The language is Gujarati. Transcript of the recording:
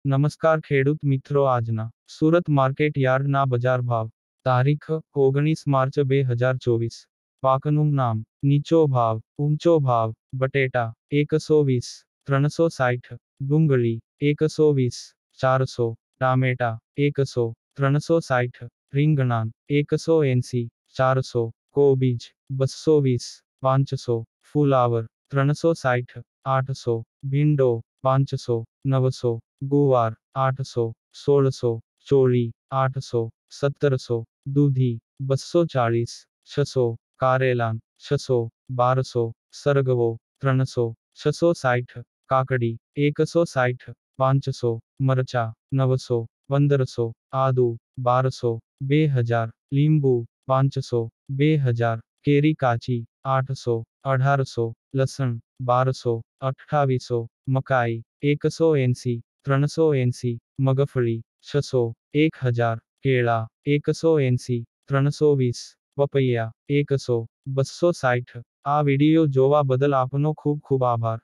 નમસ્કાર ખેડૂત મિત્રો, આજના સુરત માર્કેટ યાર્ડના બજાર ભાવ તારીખ 19 માર્ચ 2024. પાકનું નામ: નીચો ભાવ, ઊંચો ભાવ: બટેટા 120, 360, ડુંગળી 120, 400, ટામેટા 100, 360, રીંગણાં 180, 400, કોબીજ 220, 500, ફુલાવર 360, 800, ભીંડો 500, 900, ગુવાર 800, 1600, ચોળી 800, 1700, દૂધી 240, 600, કારેલાન 600, 1200, સરગવો 300, 660, કાકડી 160, 500, મરચા 900, 1500, આદુ 1200, 2000, લીંબુ 500, 2000, કેરી કાચી 800, 1800, લસણ 1200, 2800, મકાઈ 180, 380, મગફળી 600, 1000, કેળા 180, 320, પપૈયા 100, 260. આ વિડિયો જોવા બદલ આપનો ખૂબ ખૂબ આભાર.